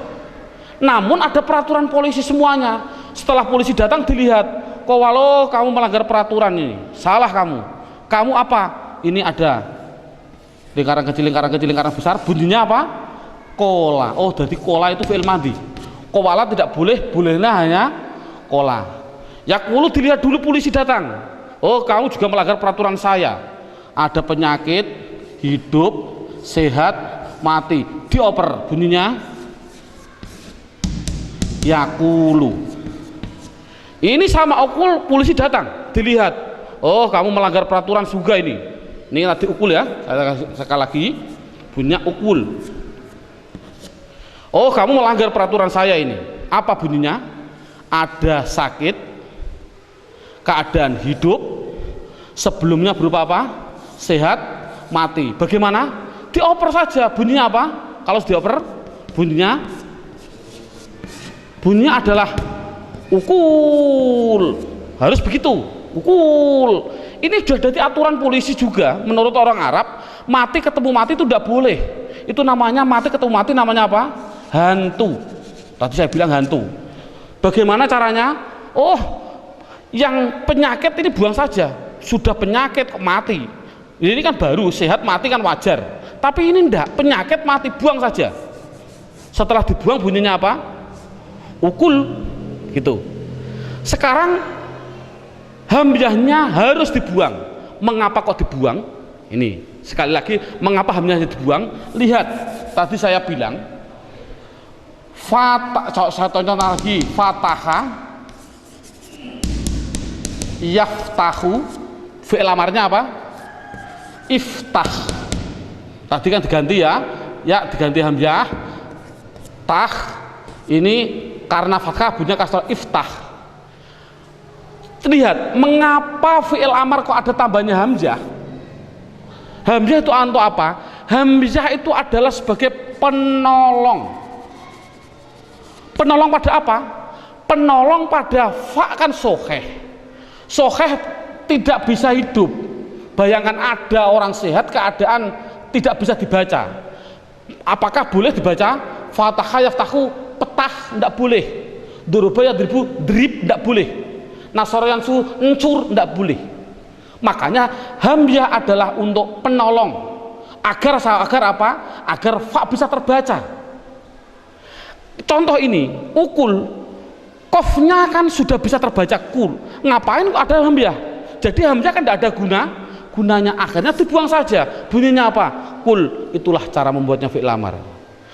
Namun ada peraturan polisi semuanya. Setelah polisi datang dilihat, kowalo kamu melanggar peraturan ini, salah kamu apa? Ini ada lingkaran kecil, lingkaran besar, bunyinya apa? Kola. Oh, jadi kola itu fi'il madhi. Kowala tidak boleh, bolehnya hanya kola. Yakwulu dilihat dulu polisi datang. Oh, kamu juga melanggar peraturan saya. Ada penyakit, hidup, sehat, mati. Dioper, bunyinya yakulu. Ini sama ukul, polisi datang, dilihat. Oh, kamu melanggar peraturan juga ini. Ini tadi ukul ya. Sekali lagi, bunyinya ukul. Oh, kamu melanggar peraturan saya ini. Apa bunyinya? Ada sakit, keadaan hidup, sebelumnya berupa apa? Sehat, mati. Bagaimana? Dioper saja. Bunyinya apa? Kalau dioper, bunyinya adalah ukul. Harus begitu, ukul. Ini sudah jadi aturan polisi juga. Menurut orang Arab, mati ketemu mati itu tidak boleh. Itu namanya mati ketemu mati, namanya apa? Hantu. Tadi saya bilang hantu. Bagaimana caranya? Oh, yang penyakit ini buang saja. Sudah penyakit kok mati. Ini kan baru, sehat mati kan wajar. Tapi ini enggak, penyakit mati, buang saja. Setelah dibuang bunyinya apa? Ukul, gitu. Sekarang hamzahnya harus dibuang. Mengapa kok dibuang? Ini sekali lagi, mengapa hamzahnya dibuang? Lihat, tadi saya bilang saya contoh lagi, fataha yaftahu, fi'il amarnya apa? Iftah. Tadi kan diganti ya diganti hamzah, tah, ini karena fathah bunyinya kasrah, iftah. Lihat, mengapa fi'il amar kok ada tambahnya hamzah? Hamzah itu untuk apa? Hamzah itu adalah sebagai penolong. Penolong pada apa? Penolong pada fa kan soheh. Soheh tidak bisa hidup. Bayangkan ada orang sehat keadaan tidak bisa dibaca. Apakah boleh dibaca? Fataha yaftahu, petah, tidak boleh. Duruba yadribu, drib, tidak boleh. Nasara yang su, encur, tidak boleh. Makanya hamzah adalah untuk penolong. Agar apa? Agar fa bisa terbaca. Contoh ini, ukul, kofnya kan sudah bisa terbaca kul. Ngapain ada hamzah? Jadi hamzah kan tidak ada gunanya, akhirnya dibuang saja. Bunyinya apa? Kul. Itulah cara membuatnya fi'il amar.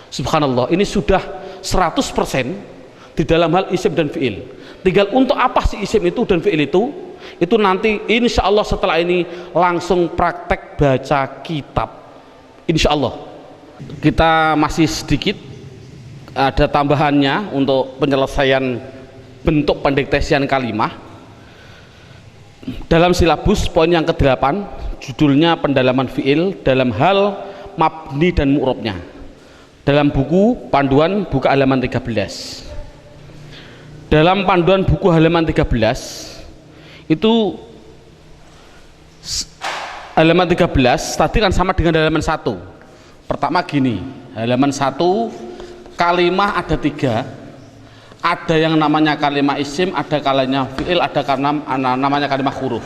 Subhanallah, ini sudah 100% di dalam hal isim dan fi'il. Tinggal untuk apa sih isim itu dan fi'il itu nanti insya Allah setelah ini langsung praktek baca kitab. Insya Allah. Kita masih sedikit ada tambahannya untuk penyelesaian bentuk pendiktasian kalimah. dalam silabus poin yang ke-8 judulnya pendalaman fiil dalam hal mabni dan mu'rabnya, dalam buku panduan buka halaman 13. Dalam panduan buku halaman 13 itu halaman 13 tadi kan sama dengan halaman 1. Pertama gini, halaman 1 kalimah ada 3. Ada yang namanya kalimah isim, ada kalimah fi'il, ada namanya kalimah huruf.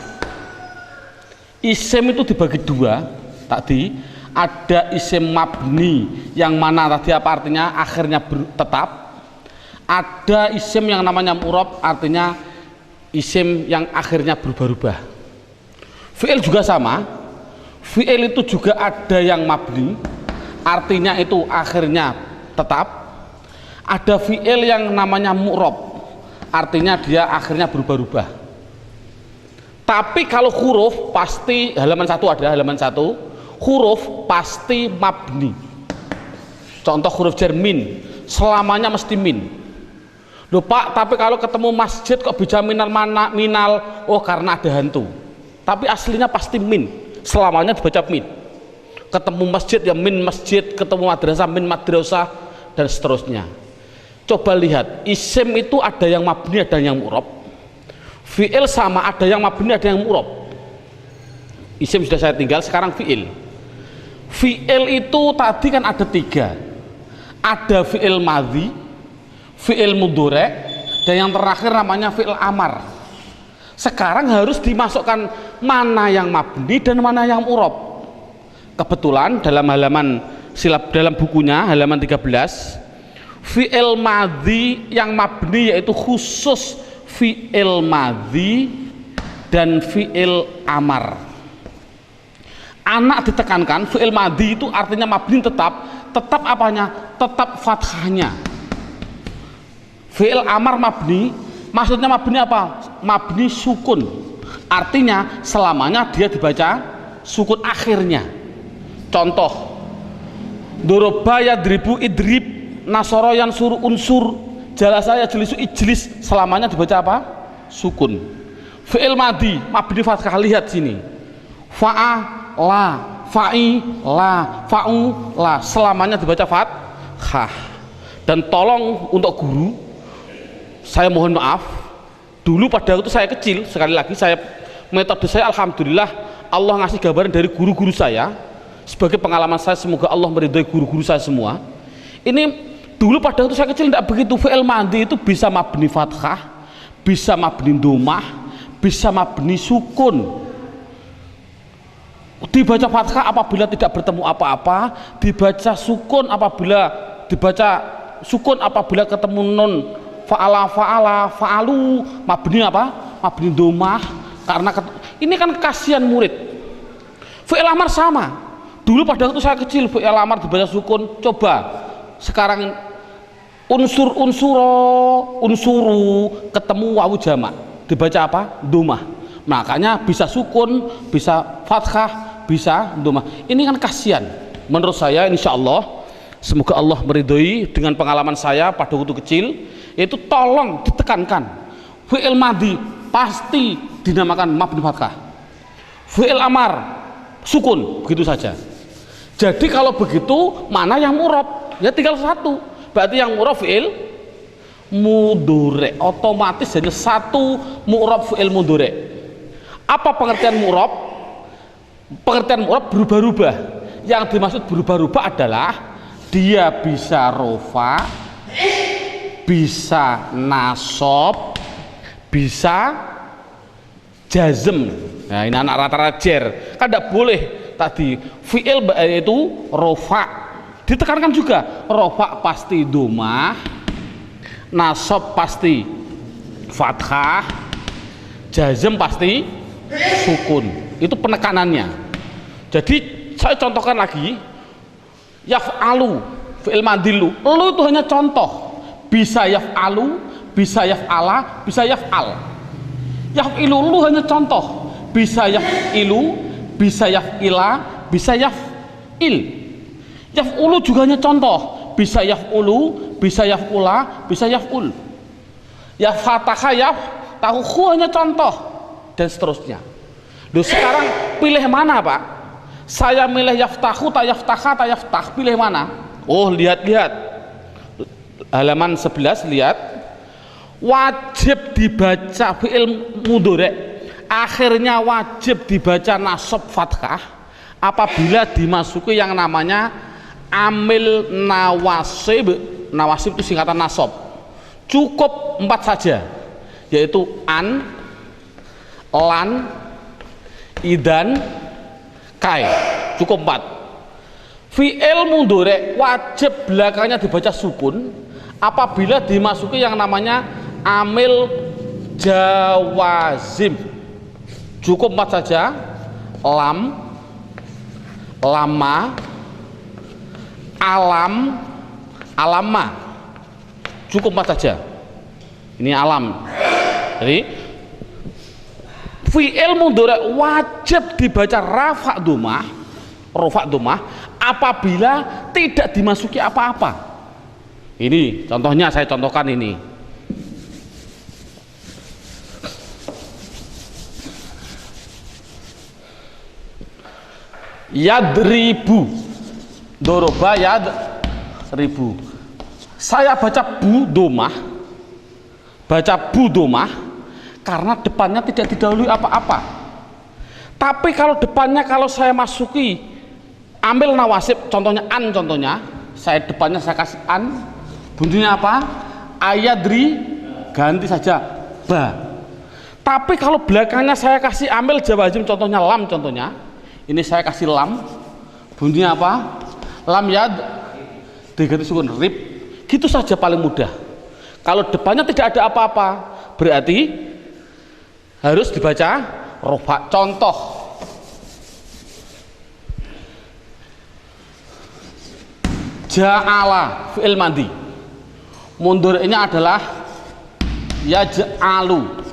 Isim itu dibagi 2 tadi. Ada isim mabni yang mana tadi apa artinya akhirnya tetap. Ada isim yang namanya mu'rab, artinya isim yang akhirnya berubah-ubah. Fi'il juga sama. Fi'il itu juga ada yang mabni, artinya itu akhirnya tetap. Ada fi'il yang namanya mu'rab, artinya dia akhirnya berubah-ubah. Tapi kalau huruf pasti halaman 1 ada, halaman 1 huruf pasti mabni. Contoh huruf jar min, selamanya mesti min. Loh Pak, tapi kalau ketemu masjid kok bisa minal mana minal? Oh karena ada hantu. Tapi aslinya pasti min, selamanya dibaca min. Ketemu masjid ya min masjid, ketemu madrasah min madrasah, dan seterusnya. Coba lihat, isim itu ada yang mabni, ada yang mu'rab. Fi'il sama, ada yang mabni, ada yang mu'rab. Isim sudah saya tinggal, sekarang fi'il. Fi'il itu tadi kan ada 3. Ada fi'il madhi, fi'il mudhari', dan yang terakhir namanya fi'il amar. Sekarang harus dimasukkan mana yang mabni dan mana yang mu'rab. Kebetulan dalam halaman dalam bukunya halaman 13, fi'il madhi yang mabni yaitu khusus fi'il madhi dan fi'il amar. Anak ditekankan, fi'il madhi itu artinya mabni tetap apanya? Tetap fathahnya. Fi'il amar mabni, maksudnya mabni apa? Mabni sukun, artinya selamanya dia dibaca sukun akhirnya. Contoh, doroba yadribu idrib, nasoro yang suruh unsur, jalasa yajlisu ijlis, selamanya dibaca apa? Sukun. Fi'il madhi mabni fathah, lihat sini. Fa'a la, fa'i la, fa'u la, selamanya dibaca fathah. Dan tolong untuk guru, saya mohon maaf, dulu pada waktu saya kecil, sekali lagi metode saya alhamdulillah Allah ngasih gambaran dari guru-guru saya sebagai pengalaman saya, semoga Allah meridhai guru-guru saya semua. Ini dulu pada waktu saya kecil tidak begitu. Fi'il madhi itu bisa mabni fathah, bisa mabni domah, bisa mabni sukun. Dibaca fathah apabila tidak bertemu apa-apa, dibaca sukun apabila ketemu nun. Fa'ala fa'ala fa'alu, mabni apa? Mabni domah. Karena ini kan kasihan murid. Fi'il amar sama. Dulu pada waktu saya kecil fi'il amar dibaca sukun. Coba sekarang unsuru ketemu wawu jamak dibaca apa? Domah. Makanya bisa sukun, bisa fathah, bisa domah. Ini kan kasihan. Menurut saya insya Allah, semoga Allah meridhoi dengan pengalaman saya pada waktu kecil, itu tolong ditekankan fi'il madhi pasti dinamakan mabni fathah, fi'il amar sukun, begitu saja. Jadi kalau begitu mana yang mu'rab? Ya tinggal satu. Berarti yang mu'rab fi'il mudhari', otomatis hanya satu mu'rab fi'il mudhari'. Apa pengertian mu'rab? Pengertian mu'rab berubah-ubah. Yang dimaksud berubah-ubah adalah dia bisa rofa, bisa nasab, bisa jazm. Nah ini anak rata-rata jer kan tidak boleh. Tadi fi'il itu rofa, ditekankan juga rofa pasti domah, nasab pasti fathah, jazm pasti sukun. Itu penekanannya. Jadi saya contohkan lagi, yaf'alu fi'il madhilu, lu itu hanya contoh. Bisa yaf'alu, bisa yaf'ala, bisa yaf'al. Yaf'ilu lu hanya contoh. Bisa yaf'ilu, bisa yaf'ila, bisa yaf'il. Yaf'ulu juga hanya contoh. Bisa yaf'ulu, bisa yaf'ula, bisa yaf'ul. Ya fataha yaf tahu hanya contoh. dan seterusnya. Loh, sekarang pilih mana Pak? Saya milih yaftahu, tayaftaha, tayaftah, pilih mana? Oh, lihat-lihat halaman 11, lihat wajib dibaca fi'il mudhari', akhirnya wajib dibaca nasab fathah apabila dimasuki yang namanya amil nawasib. Nawasib itu singkatan nasab. Cukup 4 saja, yaitu an, lan, idan, kai. Cukup 4. Fi'il mudhari' wajib belakangnya dibaca sukun apabila dimasuki yang namanya amil jawazim. Cukup 4 saja, lam, lama, alam, alama. Cukup 4 saja. Ini alam. Jadi fi'il mudhari' wajib dibaca rafa' dhammah apabila tidak dimasuki apa-apa. Ini contohnya, saya contohkan ini. Yadribu, doroba yadribu. Saya baca bu domah karena depannya tidak didahului apa-apa. Tapi kalau depannya, kalau saya masuki ambil nawasib, contohnya an, saya depannya saya kasih an, bunyinya apa? Ayadri, ganti saja ba. Tapi kalau belakangnya saya kasih ambil jawazim, contohnya lam, ini saya kasih lam, bunyinya apa? Lam yad, diganti sukun rib, gitu saja paling mudah. Kalau depannya tidak ada apa-apa, berarti harus dibaca rofa. Contoh, ja'ala fi'il madhi, mudhari'nya adalah yaj'alu.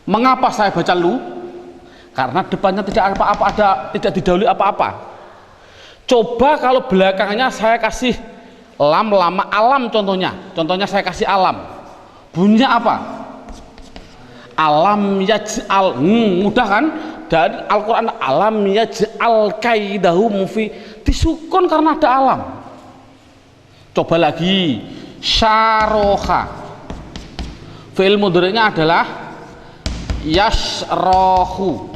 Mengapa saya baca lu? Karena depannya tidak apa-apa, tidak didahului apa-apa. Coba kalau belakangnya saya kasih lam, lama, alam, contohnya saya kasih alam, bunyinya apa? Alam yaj'al. Mudah kan? Dan Al-Quran, alam yaj'al kaidahum fi, disukun karena ada alam. Coba lagi, syaroha, fi'il mudhari'nya adalah yasrohu.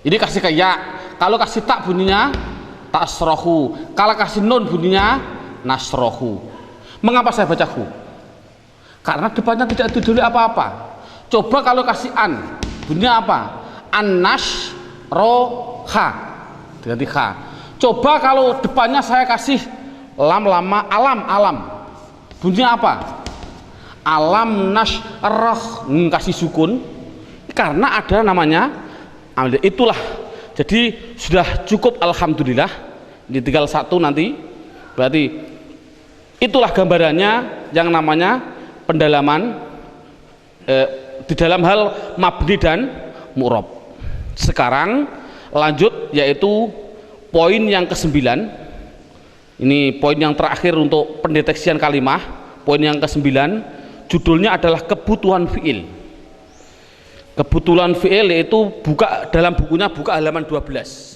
Ini kasih ke ya, kalau kasih tak bunyinya tasrohu, kalau kasih nun bunyinya nasrohu. Mengapa saya baca hu? Karena depannya tidak didahului apa-apa. Coba kalau kasih an, bunyinya apa? An-nash roha, diganti kha. Coba kalau depannya saya kasih lam, lama, alam, bunyinya apa? Alam nash roh, kasih sukun karena ada namanya. Itulah, jadi sudah cukup, alhamdulillah. Ini tinggal 1 nanti, berarti itulah gambarannya yang namanya pendalaman di dalam hal mabni dan mu'rab. Sekarang lanjut, yaitu poin yang ke-9. Ini poin yang terakhir untuk pendeteksian kalimah. Poin yang ke-9 judulnya adalah kebutuhan fi'il. Kebutuhan fi'il, yaitu buka dalam bukunya, buka halaman 12.